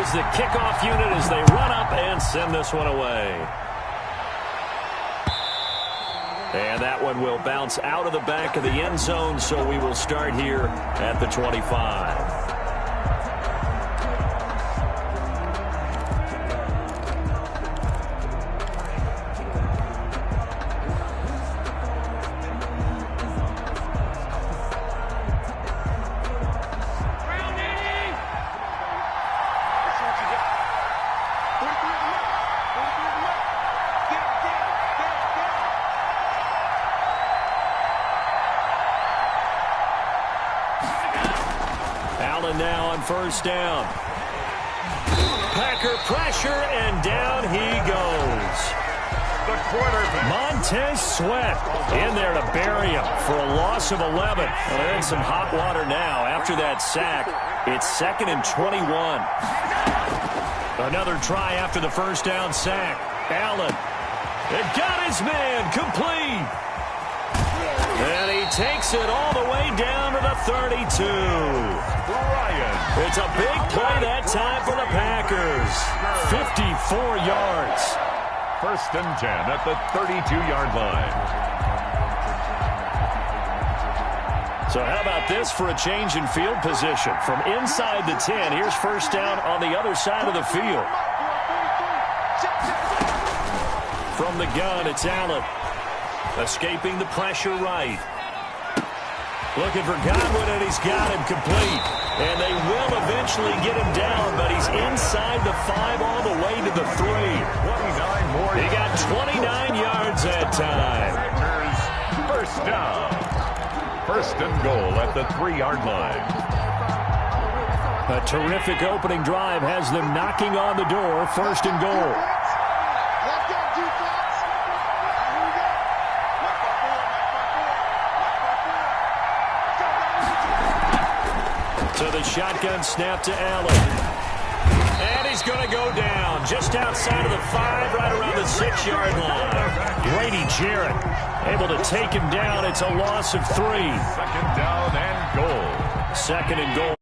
is the kickoff unit as they run up and send this one away. And that one will bounce out of the back of the end zone, so we will start here at the 25. Now on first down. Packer pressure, and down he goes. The quarterback, Montez Sweat, in there to bury him for a loss of 11. Well, they're in some hot water now after that sack. It's 2nd and 21. Another try after the first down sack. Allen. It got his man complete. And he takes it all the way down to the 32. It's a big play that time for the Packers. 54 yards. 1st and 10 at the 32-yard line. So how about this for a change in field position? From inside the 10, here's first down on the other side of the field. From the gun, it's Allen. Escaping the pressure right. Looking for Godwin, and he's got him complete. And they will eventually get him down, but he's inside the 5 all the way to the 3. 29 more. He got 29 yards that time. First down. 1st and goal at the 3-yard line. A terrific opening drive has them knocking on the door. 1st and goal. So the shotgun snap to Allen. And he's going to go down just outside of the 5, right around the 6-yard line. Grady Jarrett able to take him down. It's a loss of 3. 2nd down and goal. 2nd and goal.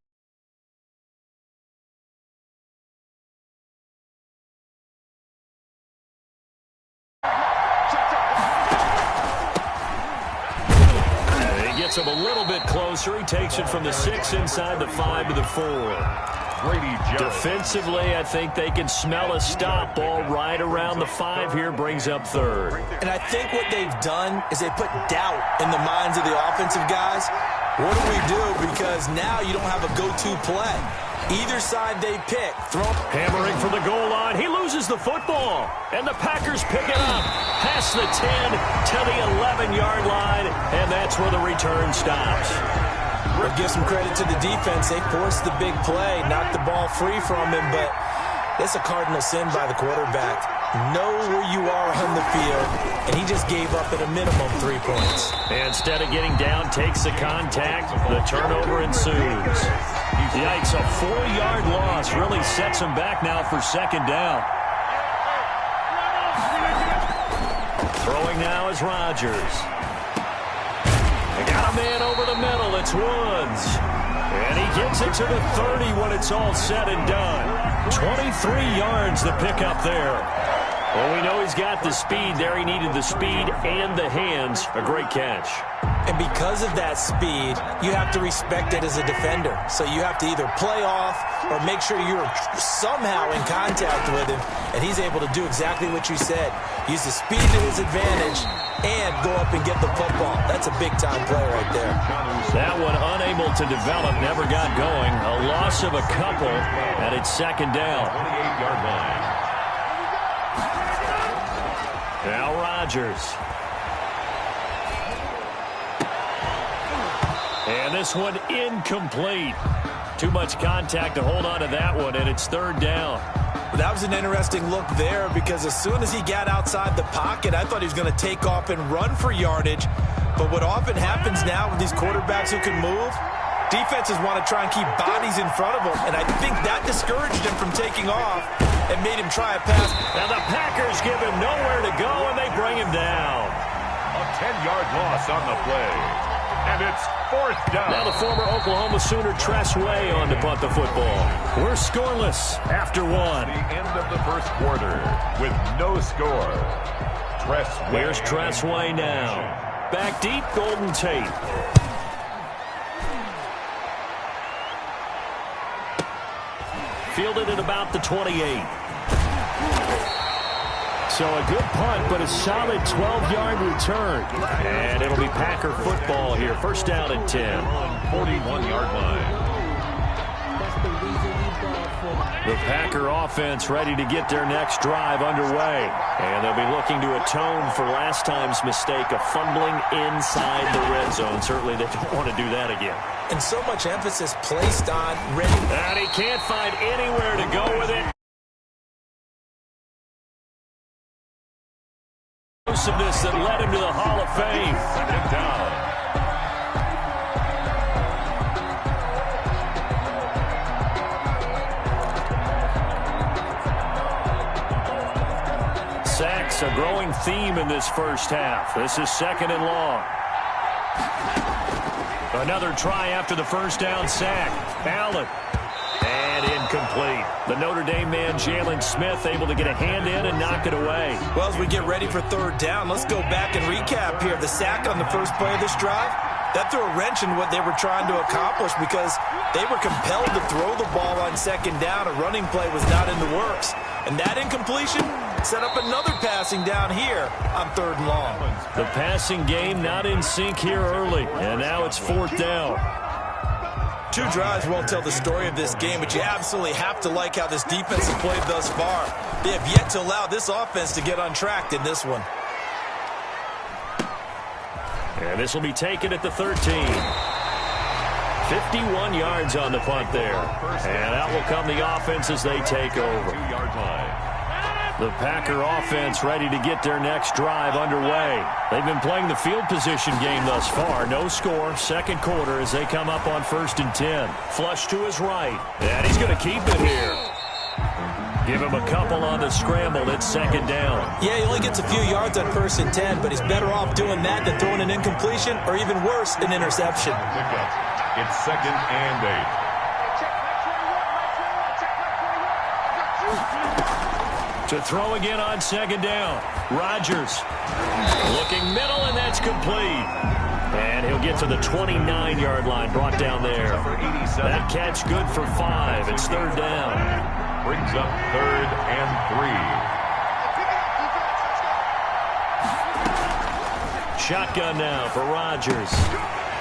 Him a little bit closer. He takes it from the 6 inside the 5 to the 4. Defensively, I think they can smell a stop ball right around the 5 here. Brings up 3rd. And I think what they've done is they put doubt in the minds of the offensive guys. What do we do? Because now you don't have a go-to play. Either side they pick. Hammering from the goal line. He loses the football. And the Packers pick it up. Past the 10 to the 11-yard line. And that's where the return stops. We'll give some credit to the defense. They forced the big play. Knocked the ball free from him. But that's a cardinal sin by the quarterback. Know where you are on the field. And he just gave up at a minimum 3 points. Instead of getting down, takes the contact. The turnover ensues. Yikes, a 4-yard loss really sets him back now for 2nd down. Throwing now is Rodgers. They got a man over the middle. It's Woods. And he gets it to the 30 when it's all said and done. 23 yards to pick up there. Well, we know he's got the speed there. He needed the speed and the hands. A great catch. And because of that speed, you have to respect it as a defender. So you have to either play off or make sure you're somehow in contact with him. And he's able to do exactly what you said. Use the speed to his advantage and go up and get the football. That's a big-time play right there. That one unable to develop, never got going. A loss of a couple, and it's 2nd down. 28-yard line. Now Rodgers. And this one incomplete. Too much contact to hold on to that one, and it's 3rd down. That was an interesting look there because as soon as he got outside the pocket, I thought he was going to take off and run for yardage. But what often happens now with these quarterbacks who can move, defenses want to try and keep bodies in front of them, and I think that discouraged him from taking off and made him try a pass. Now the Packers give him nowhere to go, and they bring him down. A 10-yard loss on the play. And it's fourth down. Now the former Oklahoma Sooner Tress Way on to punt the football. We're scoreless after one. The end of the first quarter with no score. Here's Tress Way now. Back deep, Golden Tate. Fielded at about the 28. So a good punt, but a solid 12-yard return. And it'll be Packer football here. First down and 10. 41-yard line. The Packer offense ready to get their next drive underway. And they'll be looking to atone for last time's mistake of fumbling inside the red zone. Certainly they don't want to do that again. And so much emphasis placed on ready. And he can't find anywhere to go with it. Explosiveness that led him to the Hall of Fame. Second down. Sacks, a growing theme in this first half. This is second and long. Another try after the first down sack. Allen. And incomplete. The Notre Dame man, Jalen Smith, able to get a hand in and knock it away. Well, as we get ready for third down, let's go back and recap here. The sack on the first play of this drive, that threw a wrench in what they were trying to accomplish because they were compelled to throw the ball on second down. A running play was not in the works. And that incompletion set up another passing down here on third and long. The passing game not in sync here early, and now it's fourth down. Two drives won't tell the story of this game, but you absolutely have to like how this defense has played thus far. They have yet to allow this offense to get untracked in this one. And this will be taken at the 13. 51 yards on the punt there. And out will come the offense as they take over. 2-yard line. The Packer offense ready to get their next drive underway. They've been playing the field position game thus far. No score, second quarter as they come up on 1st and 10. Flush to his right. And he's going to keep it here. Give him a couple on the scramble. It's second down. Yeah, he only gets a few yards on 1st and 10, but he's better off doing that than throwing an incompletion or even worse, an interception. It's second and 8. To throw again on second down. Rodgers looking middle, and that's complete. And he'll get to the 29-yard line, brought down there. That catch good for 5. It's third down. Brings up 3rd and 3. Shotgun now for Rodgers.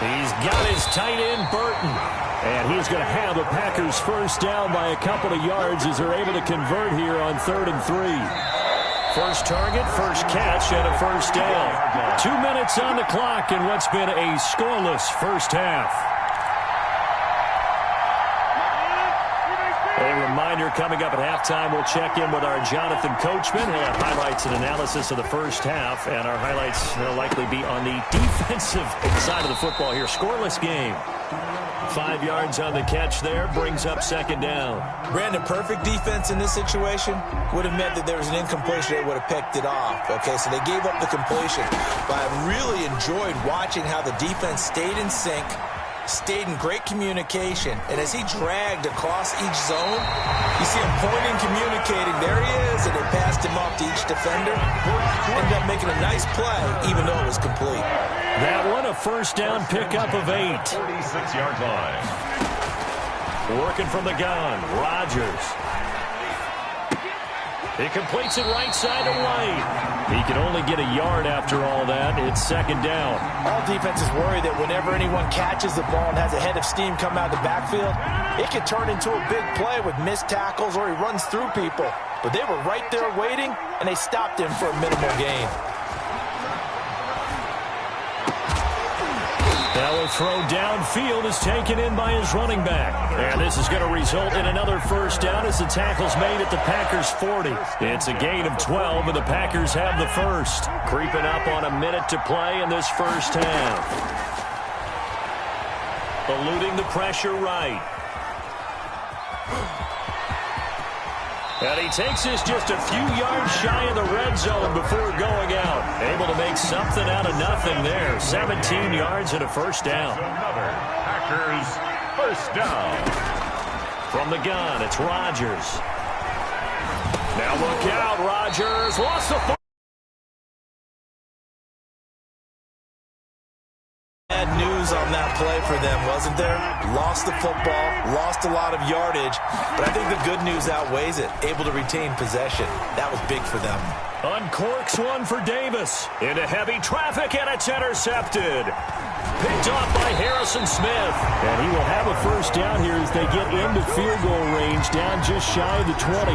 He's got his tight end, Burton. And he's going to have the Packers first down by a couple of yards as they're able to convert here on 3rd and 3. First target, first catch, and a first down. 2 minutes on the clock in what's been a scoreless first half. A reminder coming up at halftime, we'll check in with our Jonathan Coachman. He'll have highlights and analysis of the first half, and our highlights will likely be on the defensive side of the football here. Scoreless game. 5 yards on the catch there, brings up second down. Brandon, perfect defense in this situation would have meant that there was an incompletion. They would have picked it off. Okay, so they gave up the completion. But I really enjoyed watching how the defense stayed in sync, stayed in great communication, and as he dragged across each zone, you see him pointing, communicating. There he is, and they passed him off to each defender. Ended up making a nice play, even though it was complete. That one, a first down pickup of 8. 46-yard line. Working from the gun, Rodgers. He completes it right side to White. He can only get a yard after all that. It's second down. All defenses worry that whenever anyone catches the ball and has a head of steam come out of the backfield, it could turn into a big play with missed tackles or he runs through people. But they were right there waiting, and they stopped him for a minimal gain. Now a throw downfield is taken in by his running back. And this is going to result in another first down as the tackle's made at the Packers' 40. It's a gain of 12, and the Packers have the first. Creeping up on a minute to play in this first half. Eluding the pressure right. And he takes this just a few yards shy of the red zone before going out. Able to make something out of nothing there. 17 yards and a first down. Another Packers first down. From the gun, it's Rodgers. Now look out, Rodgers. Lost the football. Bad news on that play for them, wasn't there? Lost the football, lost a lot of yardage, but I think the good news outweighs it. Able to retain possession. That was big for them. Uncorks one for Davis. Into heavy traffic, and it's intercepted. Picked off by Harrison Smith. And he will have a first down here as they get into field goal range, down just shy of the 20.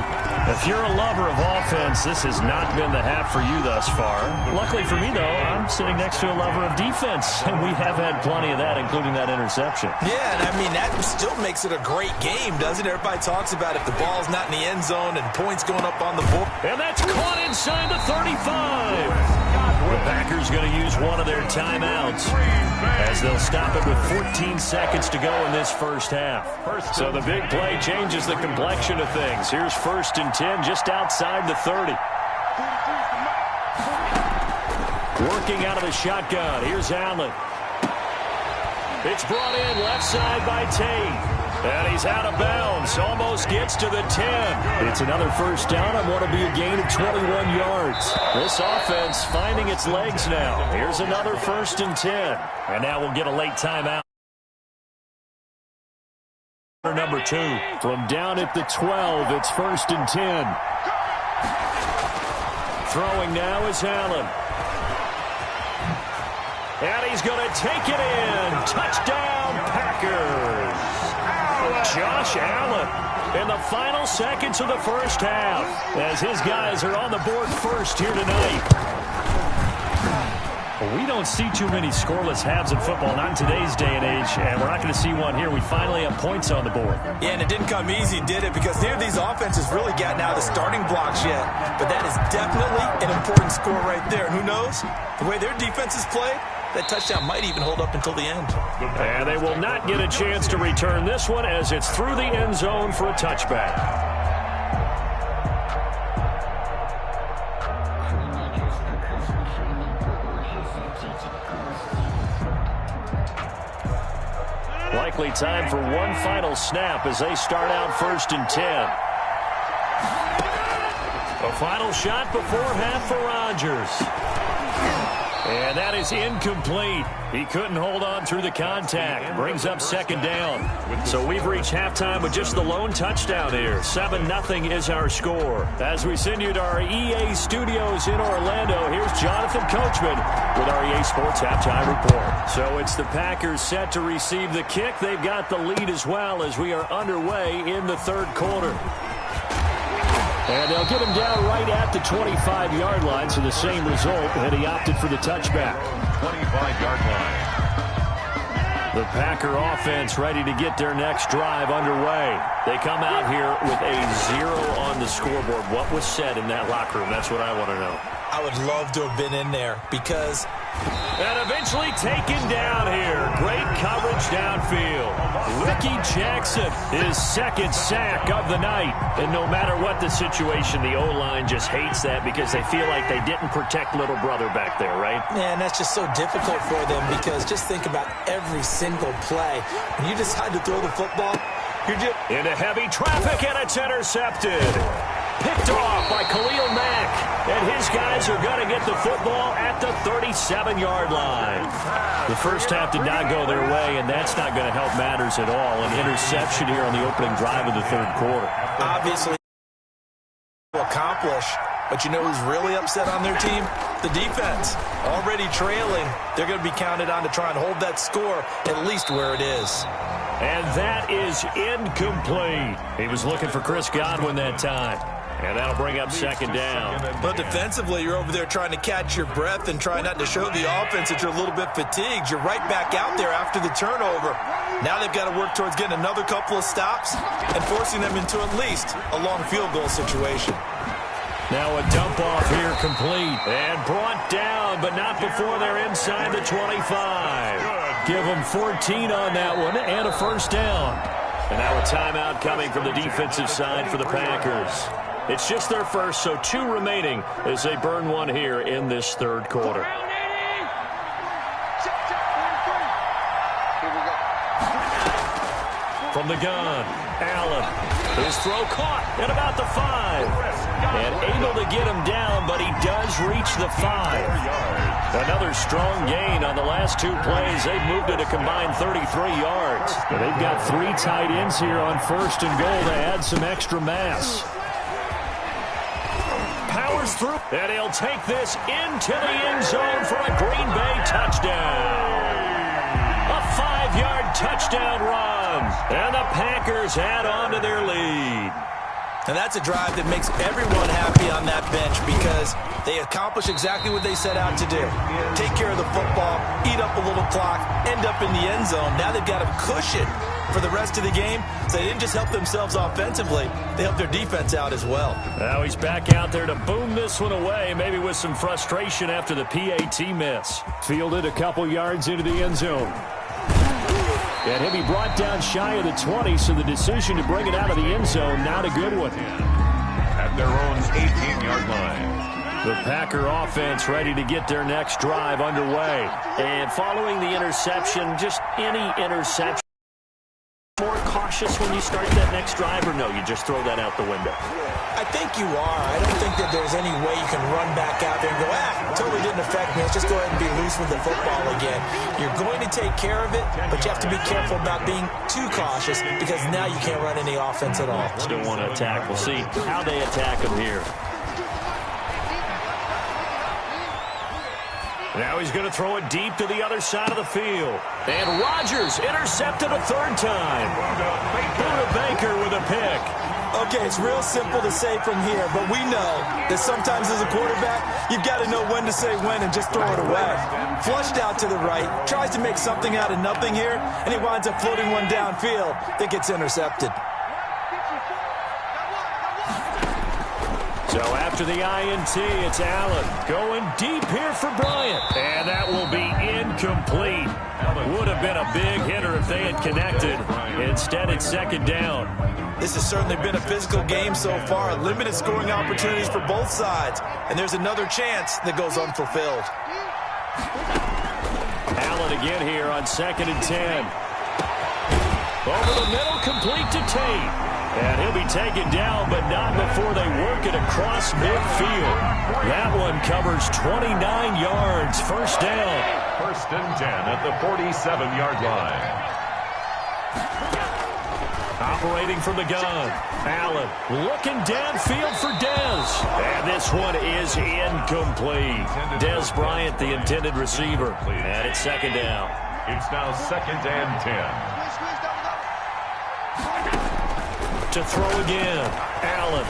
If you're a lover of offense, this has not been the half for you thus far. Luckily for me, though, I'm sitting next to a lover of defense, and we have had plenty of that, including that interception. Yeah, and I mean, that still makes it a great game, doesn't it? Everybody talks about if the ball's not in the end zone and points going up on the board. And that's caught inside the 35. The Packers going to use one of their timeouts as they'll stop it with 14 seconds to go in this first half. So the big play changes the complexion of things. Here's 1st and 10 just outside the 30. Working out of the shotgun. Here's Allen. It's brought in left side by Tate. And he's out of bounds. Almost gets to the 10. It's another first down on what will be a gain of 21 yards. This offense finding its legs now. Here's another 1st and 10. And now we'll get a late timeout. Number 2. From down at the 12, it's 1st and 10. Throwing now is Allen. And he's going to take it in. Touchdown, Packers. Josh Allen in the final seconds of the first half as his guys are on the board first here tonight. We don't see too many scoreless halves in football, not in today's day and age, and we're not going to see one here. We finally have points on the board. Yeah, and it didn't come easy, did it? Because neither of these offenses really gotten out of the starting blocks yet. But that is definitely an important score right there. And who knows? The way their defenses play, that touchdown might even hold up until the end. And they will not get a chance to return this one as it's through the end zone for a touchback. Likely time for one final snap as they start out 1st and 10. A final shot before half for Rodgers. And that is incomplete. He couldn't hold on through the contact. Brings up 2nd down. So we've reached halftime with just the lone touchdown here. 7-0 is our score. As we send you to our EA studios in Orlando, here's Jonathan Coachman with our EA Sports Halftime Report. So it's the Packers set to receive the kick. They've got the lead as well as we are underway in the 3rd quarter. And they'll get him down right at the 25-yard line, so the same result, and he opted for the touchback. 25-yard line. The Packer offense ready to get their next drive underway. They come out here with a 0 on the scoreboard. What was said in that locker room? That's what I want to know. I would love to have been in there because... And eventually taken down here. Great coverage downfield. Ricky Jackson, his 2nd sack of the night. And no matter what the situation, the O-line just hates that because they feel like they didn't protect little brother back there, right? Yeah, and that's just so difficult for them because just think about every single play. When you decide to throw the football, you're just... Into heavy traffic, and it's intercepted. Picked off by Khalil Mack. And his guys are going to get the football at the 37-yard line. The first half did not go their way, and that's not going to help matters at all. An interception here on the opening drive of the 3rd quarter. Obviously, accomplish. But you know who's really upset on their team? The defense. Already trailing. They're going to be counted on to try and hold that score at least where it is. And that is incomplete. He was looking for Chris Godwin that time. And that'll bring up 2nd down. But defensively, you're over there trying to catch your breath and try not to show the offense that you're a little bit fatigued. You're right back out there after the turnover. Now they've got to work towards getting another couple of stops and forcing them into at least a long field goal situation. Now a dump off here complete. And brought down, but not before they're inside the 25. Give them 14 on that one and a first down. And now a timeout coming from the defensive side for the Packers. It's just their first, so 2 remaining as they burn one here in this third quarter. From the gun, Allen. His throw caught at about the 5. And able to get him down, but he does reach the 5. Another strong gain on the last 2 plays. They've moved it a combined 33 yards. And they've got 3 tight ends here on first and goal to add some extra mass. Powers through. And he'll take this into the end zone for a Green Bay touchdown. A 5-yard touchdown run. And the Packers add on to their lead. And that's a drive that makes everyone happy on that bench because they accomplish exactly what they set out to do. Take care of the football, eat up a little clock, end up in the end zone. Now they've got a cushion for the rest of the game. So they didn't just help themselves offensively, they helped their defense out as well. Now he's back out there to boom this one away, maybe with some frustration after the PAT miss. Fielded a couple yards into the end zone. And he'll be brought down shy of the 20, so the decision to bring it out of the end zone, not a good one. At their own 18-yard line. The Packer offense ready to get their next drive underway. And following the interception, just any interception. More cautious when you start that next drive, or no, you just throw that out the window? I think you are. I don't think that there's any way you can run back out there and go, totally didn't affect me. Let's just go ahead and be loose with the football again. You're going to take care of it, but you have to be careful about being too cautious because now you can't run any offense at all. Still want to attack. We'll see how they attack him here. Now he's going to throw it deep to the other side of the field. And Rodgers intercepted a 3rd time. Buda Baker with a pick. Okay, it's real simple to say from here, but we know that sometimes as a quarterback, you've got to know when to say when and just throw it away. Flushed out to the right, tries to make something out of nothing here, and he winds up floating one downfield that gets intercepted. So after the INT, it's Allen going deep here for Bryant. And that will be incomplete. Would have been a big hitter if they had connected. Instead, it's 2nd down. This has certainly been a physical game so far. Limited scoring opportunities for both sides. And there's another chance that goes unfulfilled. Allen again here on 2nd and 10. Over the middle, complete to Tate. And he'll be taken down, but not before they work it across midfield. That one covers 29 yards. 1st down. 1st and 10 at the 47-yard line. Operating from the gun. Allen looking downfield for Dez. And this one is incomplete. Dez Bryant, the intended receiver. And it's 2nd down. It's now 2nd and 10. To throw again. Allen.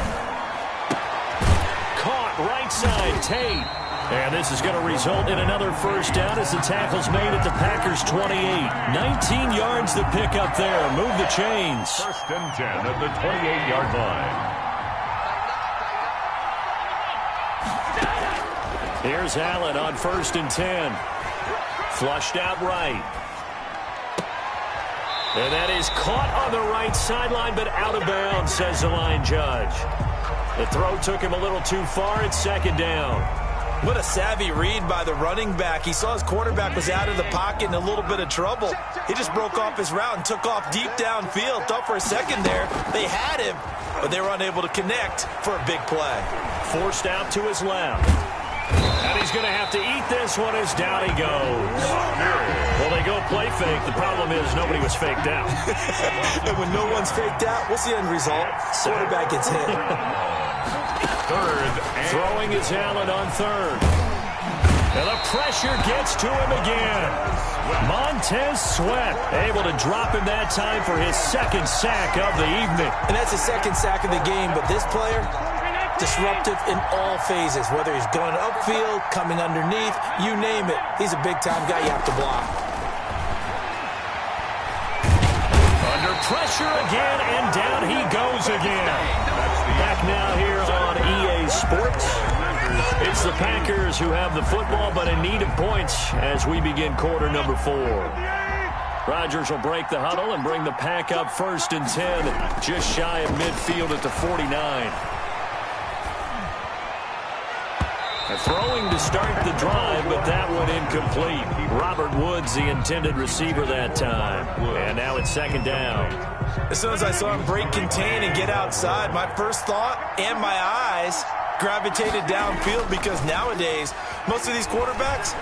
Caught right side. Tate. And this is going to result in another 1st down as the tackle's made at the Packers' 28. 19 yards to pick up there. Move the chains. 1st and 10 at the 28-yard line. Here's Allen on 1st and 10. Flushed out right. And that is caught on the right sideline, but out of bounds, says the line judge. The throw took him a little too far. It's 2nd down. What a savvy read by the running back. He saw his quarterback was out of the pocket in a little bit of trouble. He just broke off his route and took off deep downfield. Thought for a second there they had him, but they were unable to connect for a big play. Forced out to his left. And he's going to have to eat this one as down he goes. Well, they go play fake. The problem is nobody was faked out. And when no one's faked out, what's the end result? Quarterback gets hit. 3rd and throwing is Allen on 3rd. And the pressure gets to him again. Montez Sweat able to drop him that time for his 2nd sack of the evening. And that's his 2nd sack of the game, but this player, disruptive in all phases, whether he's going upfield, coming underneath, you name it. He's a big-time guy you have to block. Under pressure again, and down he goes again. Back now here on EA Sports. It's the Packers who have the football, but in need of points as we begin quarter number 4. Rodgers will break the huddle and bring the Pack up 1st and 10, just shy of midfield at the 49. Throwing to start the drive, but that one incomplete. Robert Woods, the intended receiver that time. And now it's second down. As soon as I saw him break contain and get outside, my first thought and my eyes gravitated downfield, because nowadays, most of these quarterbacks,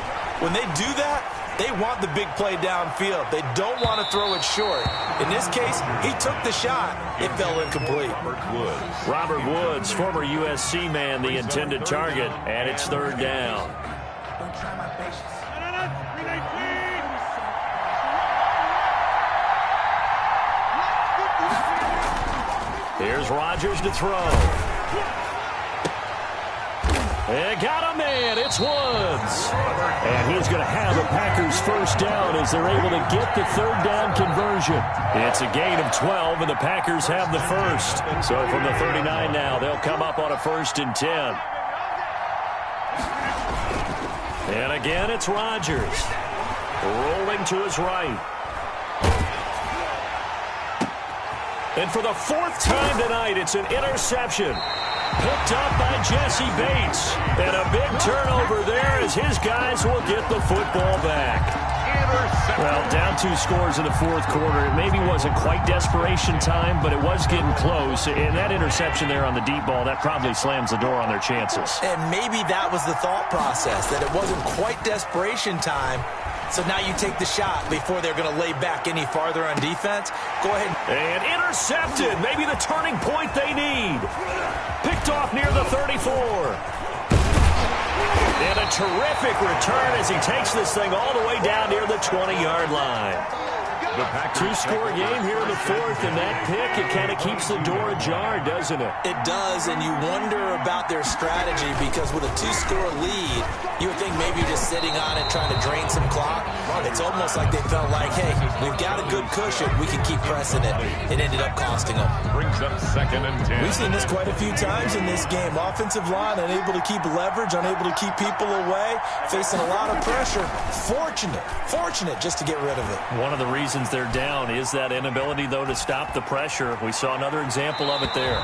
when they do that, they want the big play downfield. They don't want to throw it short. In this case, he took the shot. It fell incomplete. Robert Woods, former USC man, the intended target, and it's third down. Here's Rodgers to throw. They got a man. It's Woods. And he's going to have the Packers first down as they're able to get the third down conversion. It's a gain of 12, and the Packers have the first. So from the 39 now, they'll come up on a 1st and 10. And again, it's Rodgers. Rolling to his right. And for the 4th time tonight, it's an interception. Picked up by Jesse Bates. And a big turnover there as his guys will get the football back. Well, down 2 scores in the 4th quarter. It maybe wasn't quite desperation time, but it was getting close. And that interception there on the deep ball, that probably slams the door on their chances. And maybe that was the thought process, that it wasn't quite desperation time. So now you take the shot before they're going to lay back any farther on defense. Go ahead. And intercepted. Maybe the turning point they need. Picked off near the 34. And a terrific return as he takes this thing all the way down near the 20-yard line. 2-score game here in the 4th, and that pick, it kind of keeps the door ajar, doesn't it? It does, and you wonder about their strategy, because with a 2-score lead, you would think maybe just sitting on it, trying to drain some clock. It's almost like they felt like, hey, we've got a good cushion. We can keep pressing it. It ended up costing them. Brings up 2nd and 10. We've seen this quite a few times in this game. Offensive line unable to keep leverage, unable to keep people away, facing a lot of pressure. Fortunate just to get rid of it. One of the reasons they're down is that inability, though, to stop the pressure. We saw another example of it there.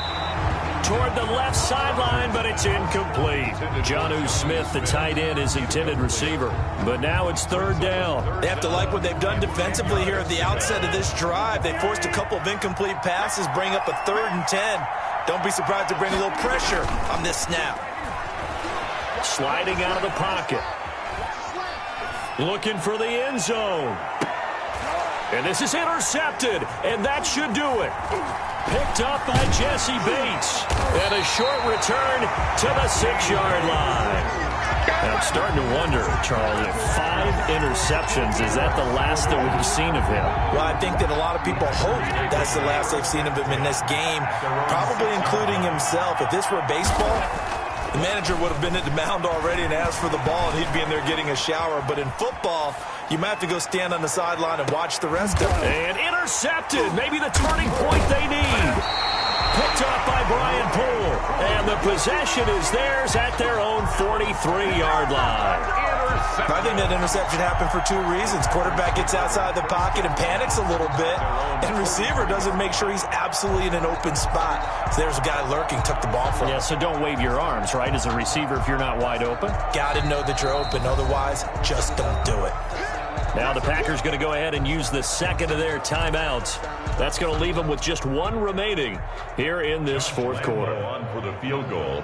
Toward the left sideline, but it's incomplete. Jonnu Smith, the tight end, is intended receiver. But now it's 3rd down. They have to like what they've done defensively here at the outset of this drive. They forced a couple of incomplete passes, bring up a 3rd and 10. Don't be surprised to bring a little pressure on this snap. Sliding out of the pocket. Looking for the end zone. And this is intercepted, and that should do it. Picked up by Jesse Bates. And a short return to the 6-yard line. And I'm starting to wonder, Charles, if 5 interceptions, is that the last that we've seen of him? Well, I think that a lot of people hope that's the last they've seen of him in this game, probably including himself. If this were baseball, the manager would have been at the mound already and asked for the ball, and he'd be in there getting a shower. But in football, you might have to go stand on the sideline and watch the rest of it. And intercepted. Maybe the turning point they need. Picked up by Brian Poole. And the possession is theirs at their own 43-yard line. I think that interception happened for 2 reasons. Quarterback gets outside the pocket and panics a little bit, and receiver doesn't make sure he's absolutely in an open spot. So there's a guy lurking, took the ball from him. Yeah, so don't wave your arms, right, as a receiver if you're not wide open. Got to know that you're open. Otherwise, just don't do it. Now the Packers going to go ahead and use the 2nd of their timeouts. That's going to leave them with just 1 remaining here in this 4th quarter. On for the field goal.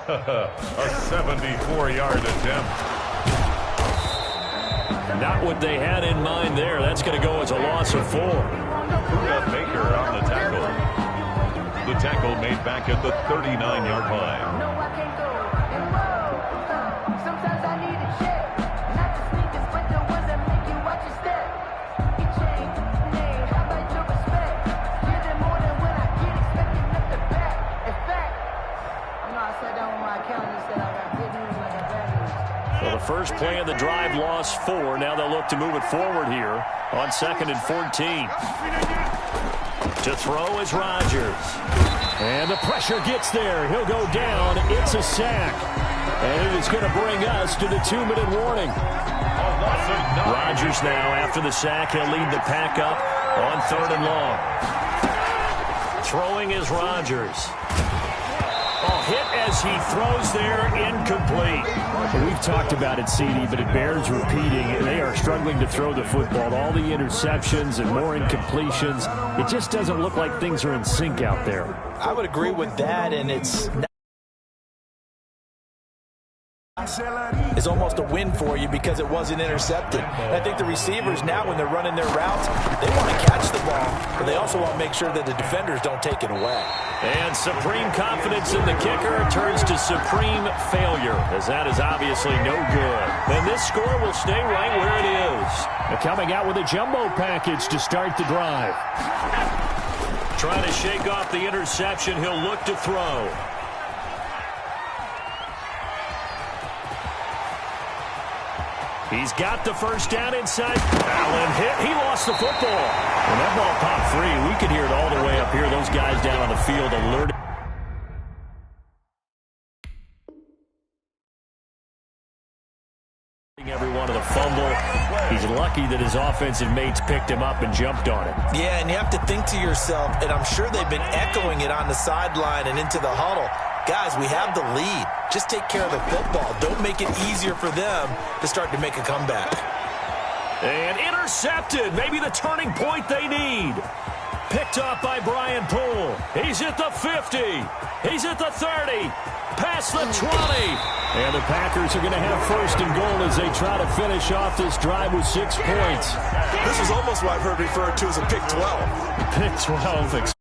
A 74-yard attempt. Not what they had in mind there. That's going to go as a loss of 4. Baker on the tackle. The tackle made back at the 39-yard line. Well, the first play of the drive lost 4. Now they'll look to move it forward here on 2nd and 14. To throw is Rodgers. And the pressure gets there. He'll go down. It's a sack. And it is going to bring us to the 2-minute warning. Rodgers now, after the sack, he'll lead the pack up on 3rd and long. Throwing is Rodgers. hit as he throws there, incomplete. We've talked about it, CD, but it bears repeating. They are struggling to throw the football. All the interceptions and more incompletions. It just doesn't look like things are in sync out there. I would agree with that, and it's almost a win for you because it wasn't intercepted. And I think the receivers now, when they're running their routes, they want to catch the ball, but they also want to make sure that the defenders don't take it away. And supreme confidence in the kicker turns to supreme failure, as that is obviously no good. And this score will stay right where it is. They're coming out with a jumbo package to start the drive. Trying to shake off the interception, he'll look to throw. He's got the first down inside. Allen hit. He lost the football. When that ball popped free, we could hear it all the way up here. Those guys down on the field alerted. Everyone of the fumble. He's lucky that his offensive mates picked him up and jumped on it. Yeah, and you have to think to yourself, and I'm sure they've been echoing it on the sideline and into the huddle. Guys, we have the lead. Just take care of the football. Don't make it easier for them to start to make a comeback. And intercepted. Maybe the turning point they need. Picked off by Brian Poole. He's at the 50. He's at the 30. Past the 20. And the Packers are going to have first and goal as they try to finish off this drive with 6 points. This is almost what I've heard referred to as a Pick 12. Pick 12.